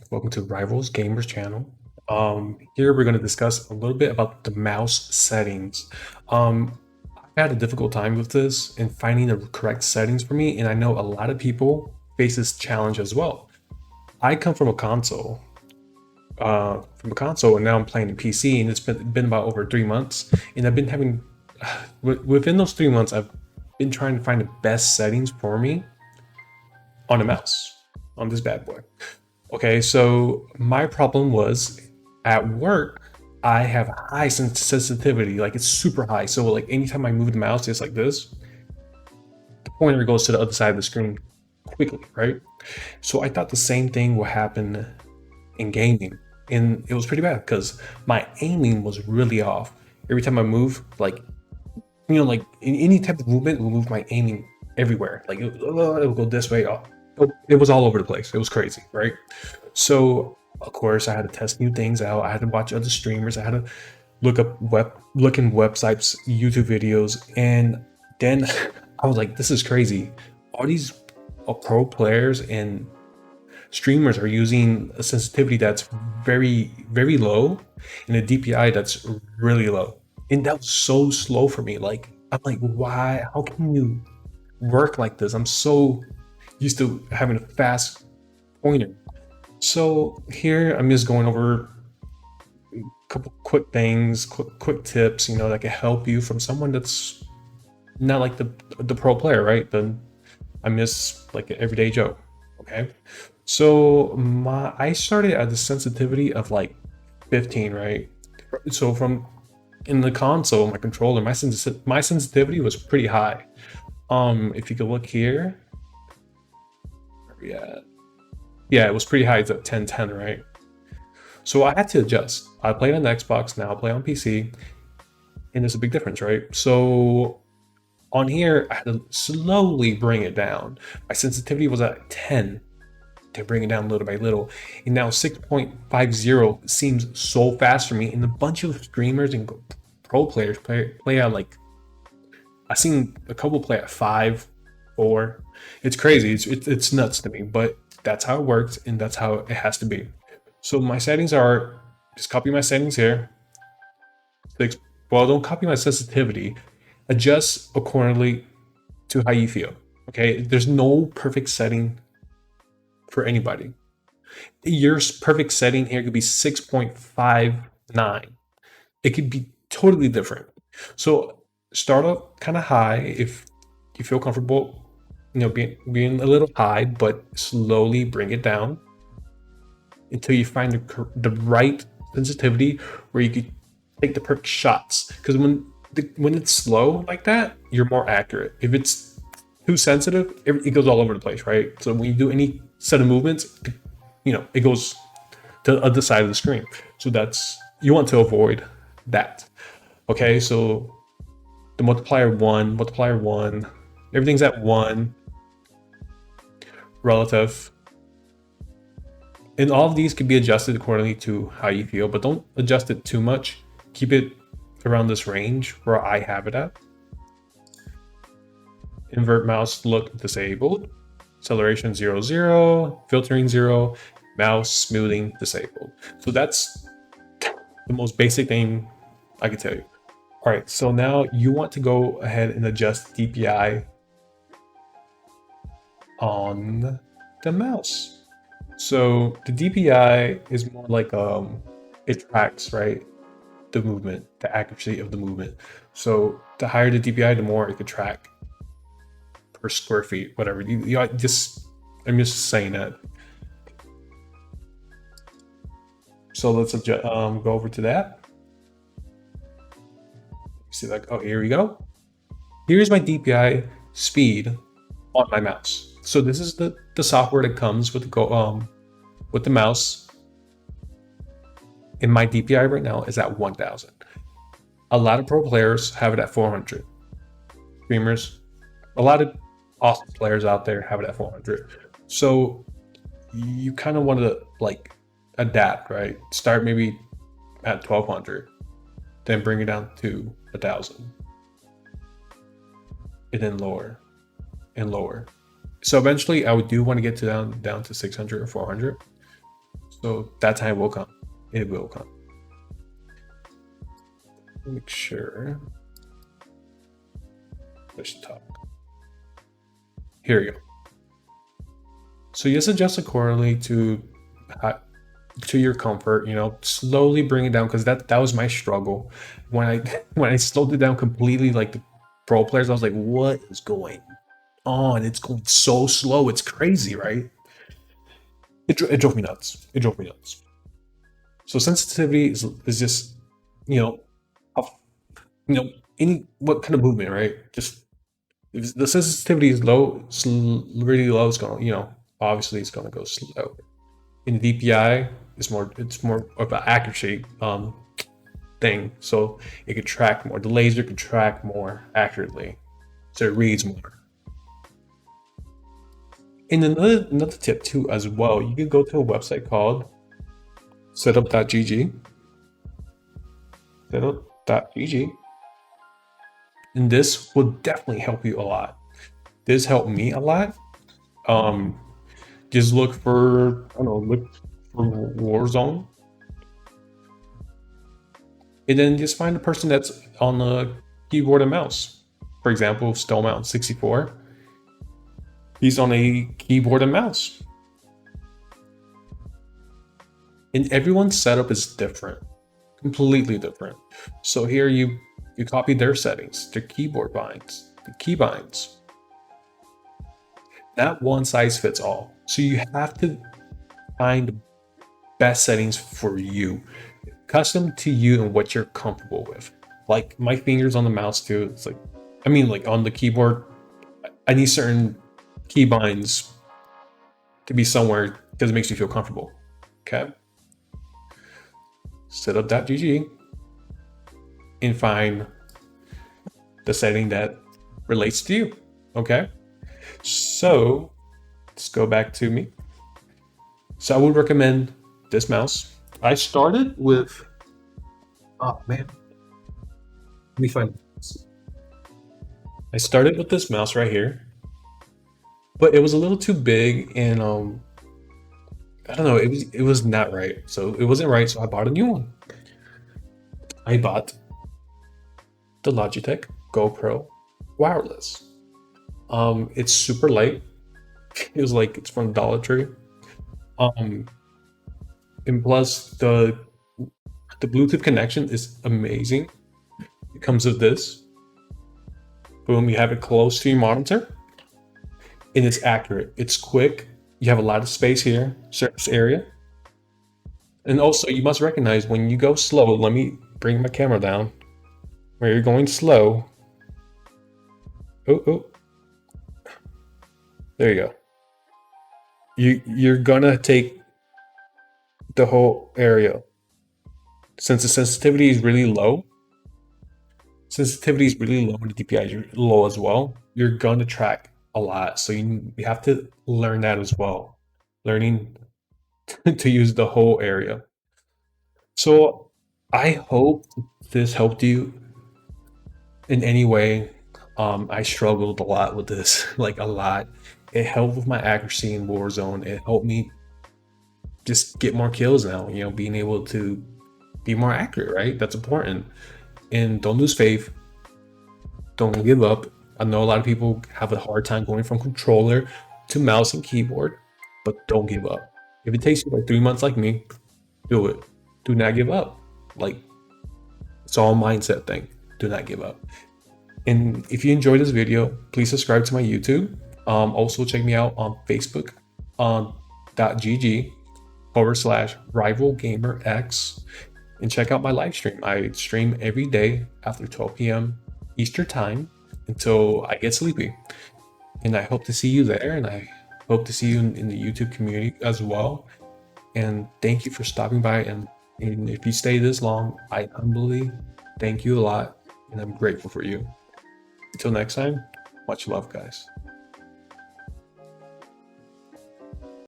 Welcome to RivalGamerx channel. Here we're going to discuss a little bit about the mouse settings. I had a difficult time with this and finding the correct settings for me, and I know a lot of people face this challenge as well. I come from a console, and now I'm playing a PC, and it's been about over 3 months, and I've been having within those 3 months, I've been trying to find the best settings for me on a mouse on this bad boy. Okay, so my problem was at work, I have high sensitivity, like it's super high. So like anytime I move the mouse, it's like this, the pointer goes to the other side of the screen quickly, right? So I thought the same thing would happen in gaming. And it was pretty bad because my aiming was really off. Every time I move, like, like in any type of movement, it will move my aiming everywhere. Like it will go this way. It was all over the place. It was crazy, right? So of course I had to test new things out. I had to watch other streamers. I had to look in websites, YouTube videos, and then I was like, this is crazy. All these pro players and streamers are using a sensitivity that's very, very low and a DPI that's really low. And that was so slow for me. Like, I'm like, why? How can you work like this? I'm so used to having a fast pointer. So here I'm just going over a couple quick things, quick tips, that can help you from someone that's not like the pro player, right? Then I'm just like an everyday Joe. Okay. So I started at the sensitivity of like 15, right? So from in the console, my controller, my sensitivity was pretty high. If you could look here, yeah, it was pretty high. It's at 1010, right? So I had to adjust. I played on the Xbox, now I play on PC, and there's a big difference, right? So on here, I had to slowly bring it down. My sensitivity was at 10 to bring it down little by little, and now 6.50 seems so fast for me. And a bunch of streamers and pro players play at like, I've seen a couple play at 5, 4. It's crazy. It's nuts to me, but that's how it works, and that's how it has to be. So my settings are, just copy my settings here. Well, don't copy my sensitivity. Adjust accordingly to how you feel. Okay, there's no perfect setting for anybody. Your perfect setting here could be 6.59. It could be totally different. So start up kind of high if you feel comfortable, being a little high, but slowly bring it down until you find the right sensitivity where you could take the perfect shots. Because when it's slow like that, you're more accurate. If it's too sensitive, it goes all over the place, right? So when you do any set of movements, it goes to the other side of the screen. So you want to avoid that. Okay, so the multiplier 1, everything's at 1 relative. And all of these can be adjusted accordingly to how you feel, but don't adjust it too much. Keep it around this range where I have it at. Invert mouse look disabled. Acceleration 0, 0. Filtering 0. Mouse smoothing disabled. So that's the most basic thing I can tell you. All right, so now you want to go ahead and adjust DPI on the mouse. So the DPI is more like it tracks, right, the movement, the accuracy of the movement. So the higher the DPI, the more it could track per square feet, whatever. I'm just saying that. So let's go over to that. See, like, oh, here we go. Here's my DPI speed on my mouse. So this is the software that comes with the mouse. And my DPI right now is at 1000. A lot of pro players have it at 400. Streamers, a lot of awesome players out there have it at 400. So you kind of want to like adapt, right? Start maybe at 1200, then bring it down to 1000, and then lower and lower. So eventually I do want to get down to 600 or 400. So that time will come. It will come. Make sure. Push talk. Here we go. So you just adjust accordingly to your comfort. You know, slowly bring it down, because that was my struggle when I when I slowed it down completely. Like the pro players, I was like, what is going on? It's going so slow. It's crazy, right? It drove me nuts. It drove me nuts. So sensitivity is just, you know, you know, any what kind of movement, right? Just if the sensitivity is low, really low, it's gonna, you know, obviously it's gonna go slow. In DPI, it's more of an accuracy thing, so it could track more. The laser could track more accurately, so it reads more. And another tip too as well, you could go to a website called setup.gg, setup.gg, and this will definitely help you a lot. This helped me a lot. Just look for, I don't know, look for Warzone, and then just find the person that's on the keyboard and mouse. For example, Stowmount64. He's on a keyboard and mouse. And everyone's setup is different, completely different. So here you copy their settings, their keyboard binds, the key binds. Not one size fits all. So you have to find the best settings for you, custom to you and what you're comfortable with. Like my fingers on the mouse too. It's like, I mean, like on the keyboard, I need certain key binds to be somewhere because it makes you feel comfortable. Okay. Setup.gg and find the setting that relates to you. Okay. So let's go back to me. So I would recommend this mouse. I started with, oh man, let me find this. I started with this mouse right here, but it was a little too big, and I don't know, it was not right. So it wasn't right, so I bought a new one. I bought the Logitech GoPro wireless. It's super light. It was like, it's from Dollar Tree. And plus the Bluetooth connection is amazing. It comes with this. Boom, you have it close to your monitor. And it's accurate. It's quick. You have a lot of space here, surface area. And also you must recognize when you go slow, let me bring my camera down. Where you're going slow. Oh. There you go. You're gonna take the whole area. Since the sensitivity is really low, and the DPI is low as well, you're gonna track a lot. So you have to learn that as well. Learning to use the whole area. So I hope this helped you in any way. I struggled a lot with this, like a lot. It helped with my accuracy in Warzone. It helped me just get more kills now, you know, being able to be more accurate, right? That's important. And don't lose faith. Don't give up. I know a lot of people have a hard time going from controller to mouse and keyboard, but don't give up. If it takes you like 3 months like me, do it. Do not give up. Like, it's all a mindset thing. Do not give up. And if you enjoyed this video, please subscribe to my YouTube. Also check me out on Facebook on .gg/RivalGamerx, and check out my live stream. I stream every day after 12 p.m. Eastern time until I get sleepy. And I hope to see you there, and I hope to see you in the YouTube community as well. And thank you for stopping by. And if you stay this long, I humbly thank you a lot, and I'm grateful for you. Until next time, much love, guys.